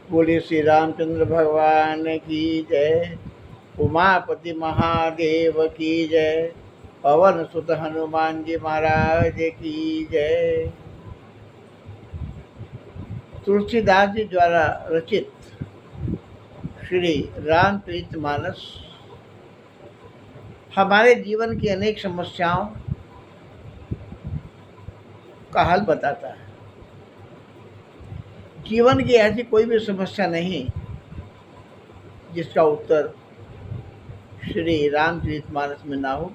बोले श्री रामचंद्र भगवान की जय। उमापति महादेव की जय। पवन सुत हनुमान जी महाराज की जय। तुलसीदास जी द्वारा रचित श्री रामचरितमानस हमारे जीवन की अनेक समस्याओं का हल बताता है। जीवन की ऐसी कोई भी समस्या नहीं जिसका उत्तर श्री रामचरितमानस में ना हो।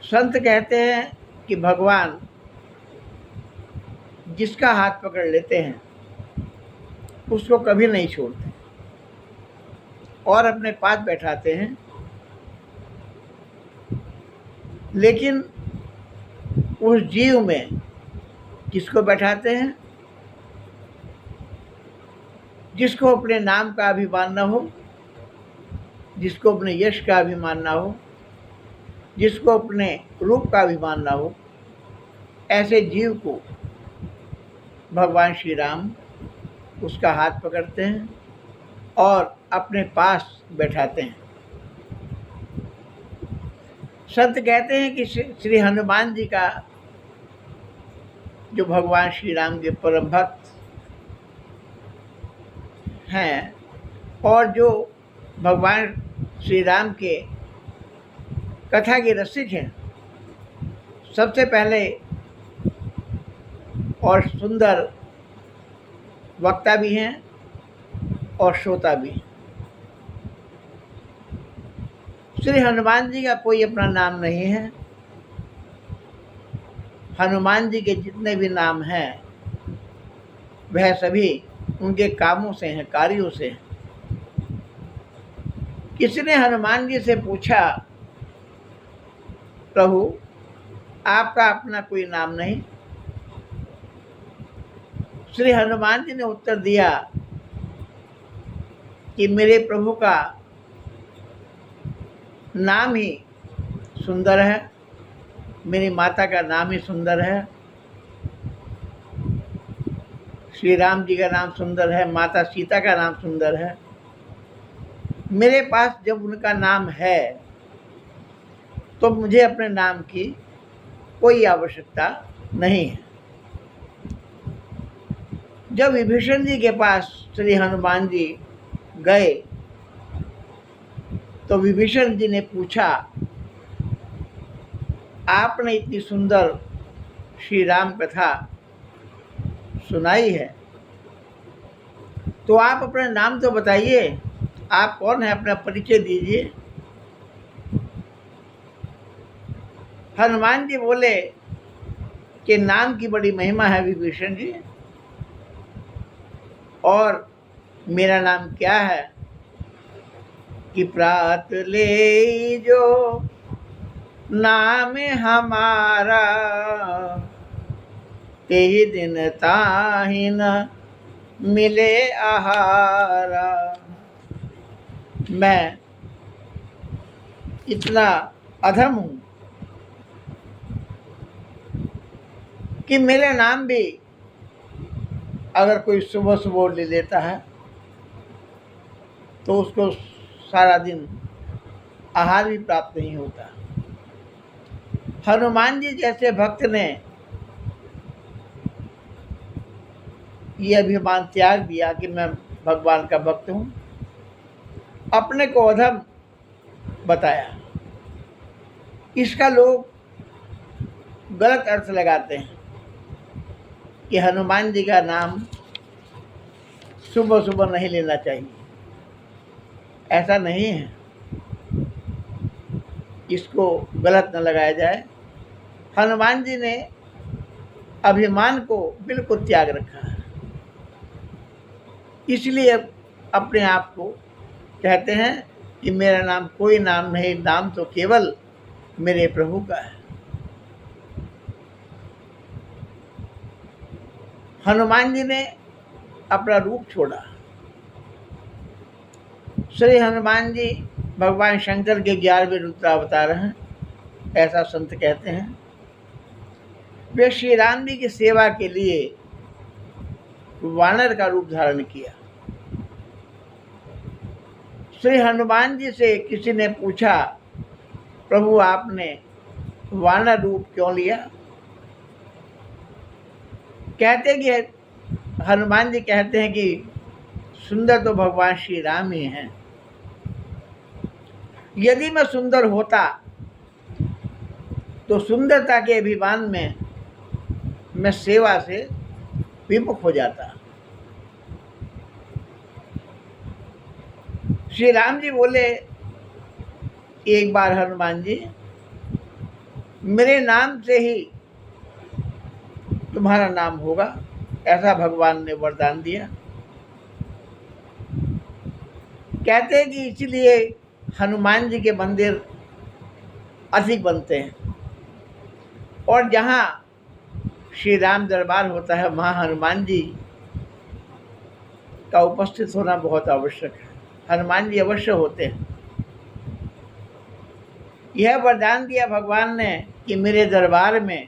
संत कहते हैं कि भगवान जिसका हाथ पकड़ लेते हैं उसको कभी नहीं छोड़ते और अपने पास बैठाते हैं, लेकिन उस जीव में किसको बैठाते हैं? जिसको अपने नाम का अभिमान न हो, जिसको अपने यश का अभिमान ना हो, जिसको अपने रूप का अभिमान ना हो, ऐसे जीव को भगवान श्री राम उसका हाथ पकड़ते हैं और अपने पास बैठाते हैं। संत कहते हैं कि श्री हनुमान जी का जो भगवान श्री राम के परम भक्त हैं और जो भगवान श्री राम के कथा के रसिक हैं, सबसे पहले और सुंदर वक्ता भी हैं और श्रोता भी। श्री हनुमान जी का कोई अपना नाम नहीं है। हनुमान जी के जितने भी नाम हैं वह सभी उनके कामों से हैं, कार्यों से हैं। किसी ने हनुमान जी से पूछा, प्रभु आपका अपना कोई नाम नहीं? श्री हनुमान जी ने उत्तर दिया कि मेरे प्रभु का नाम ही सुंदर है, मेरी माता का नाम ही सुंदर है, श्री राम जी का नाम सुंदर है, माता सीता का नाम सुंदर है। मेरे पास जब उनका नाम है तो मुझे अपने नाम की कोई आवश्यकता नहीं है। जब विभीषण जी के पास श्री हनुमान जी गए तो विभीषण जी ने पूछा, आपने इतनी सुंदर श्री राम कथा सुनाई है तो आप अपना नाम तो बताइए, आप कौन है, अपना परिचय दीजिए। हनुमान जी बोले कि नाम की बड़ी महिमा है विभीषण जी, और मेरा नाम क्या है कि प्रात ले जो नाम हमारा, तेहि दिन ताहि न मिले आहारा। मैं इतना अधम हूँ कि मेरा नाम भी अगर कोई सुबह सुबह ले लेता है तो उसको सारा दिन आहार भी प्राप्त नहीं होता। हनुमान जी जैसे भक्त ने ये अभिमान त्याग दिया कि मैं भगवान का भक्त हूँ, अपने को अधम बताया। इसका लोग गलत अर्थ लगाते हैं कि हनुमान जी का नाम सुबह सुबह नहीं लेना चाहिए। ऐसा नहीं है, इसको गलत न लगाया जाए। हनुमान जी ने अभिमान को बिल्कुल त्याग रखा है, इसलिए अपने आप को कहते हैं कि मेरा नाम कोई नाम नहीं, नाम तो केवल मेरे प्रभु का है। हनुमान जी ने अपना रूप छोड़ा। श्री हनुमान जी भगवान शंकर के 11वें रुद्रावतार हैं, ऐसा संत कहते हैं। वे श्री राम जी की सेवा के लिए वानर का रूप धारण किया। श्री हनुमान जी से किसी ने पूछा, प्रभु आपने वानर रूप क्यों लिया? कहते कि हनुमान जी कहते हैं कि सुंदर तो भगवान श्री राम ही हैं। यदि मैं सुंदर होता तो सुंदरता के अभिमान में मैं सेवा से विमुख हो जाता। श्री राम जी बोले, एक बार हनुमान जी, मेरे नाम से ही तुम्हारा नाम होगा, ऐसा भगवान ने वरदान दिया। कहते हैं कि इसलिए हनुमान जी के मंदिर अधिक बनते हैं, और जहाँ श्री राम दरबार होता है वहाँ हनुमान जी का उपस्थित होना बहुत आवश्यक है। हनुमान जी अवश्य होते हैं। यह वरदान दिया भगवान ने कि मेरे दरबार में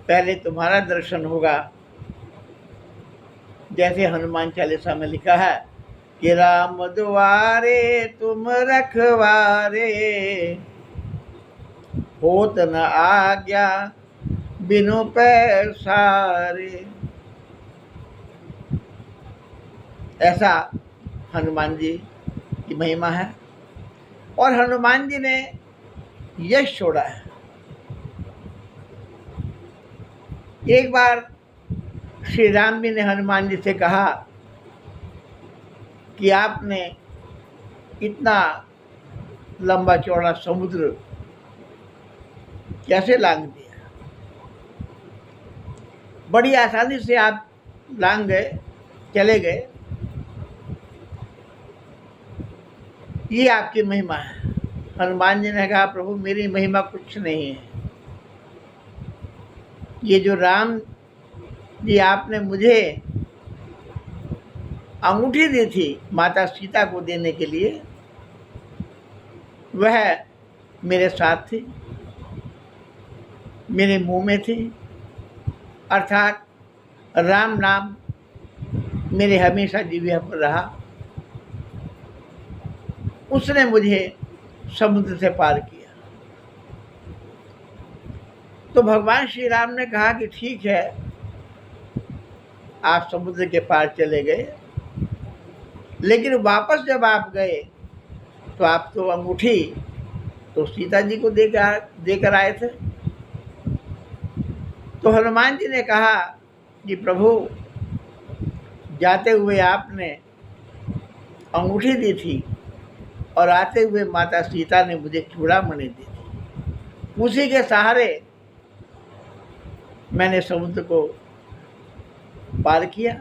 पहले तुम्हारा दर्शन होगा। जैसे हनुमान चालीसा में लिखा है कि राम द्वारे तुम रखवारे, होत न आज्ञा बिनु पैसारे। ऐसा हनुमान जी की महिमा है। और हनुमान जी ने यश छोड़ा है। एक बार श्री राम जी ने हनुमान जी से कहा कि आपने इतना लंबा चौड़ा समुद्र कैसे लांघ दिया? बड़ी आसानी से आप लांघ गए, चले गए। ये आपकी महिमा है। हनुमान जी ने कहा, प्रभु मेरी महिमा कुछ नहीं है। ये जो राम जी आपने मुझे अंगूठी दी थी माता सीता को देने के लिए, वह मेरे साथ थी, मेरे मुंह में थी। अर्थात राम नाम मेरे हमेशा जिह्वा पर रहा। उसने मुझे समुद्र से पार किया। तो भगवान श्री राम ने कहा कि ठीक है, आप समुद्र के पार चले गए, लेकिन वापस जब आप गए तो आप तो अंगूठी तो सीता जी को देकर आए थे। तो हनुमान जी ने कहा कि प्रभु, जाते हुए आपने अंगूठी दी थी और आते हुए माता सीता ने मुझे चूड़ामणि दी थी। उसी के सहारे मैंने समुद्र को पार किया।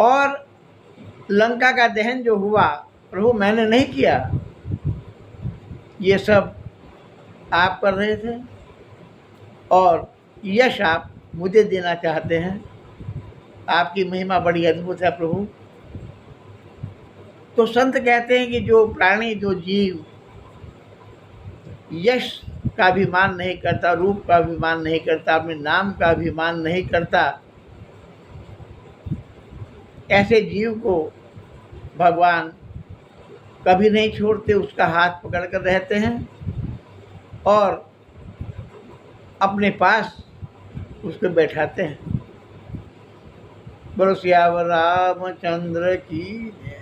और लंका का दहन जो हुआ, प्रभु मैंने नहीं किया, ये सब आप कर रहे थे, और यश आप मुझे देना चाहते हैं। आपकी महिमा बड़ी अद्भुत है प्रभु। तो संत कहते हैं कि जो प्राणी, जो जीव यश का अभिमान नहीं करता, रूप का अभिमान नहीं करता, अपने नाम का अभिमान नहीं करता, ऐसे जीव को भगवान कभी नहीं छोड़ते, उसका हाथ पकड़ कर रहते हैं और अपने पास उसको बैठाते हैं। बोलो सियावर रामचंद्र की जय।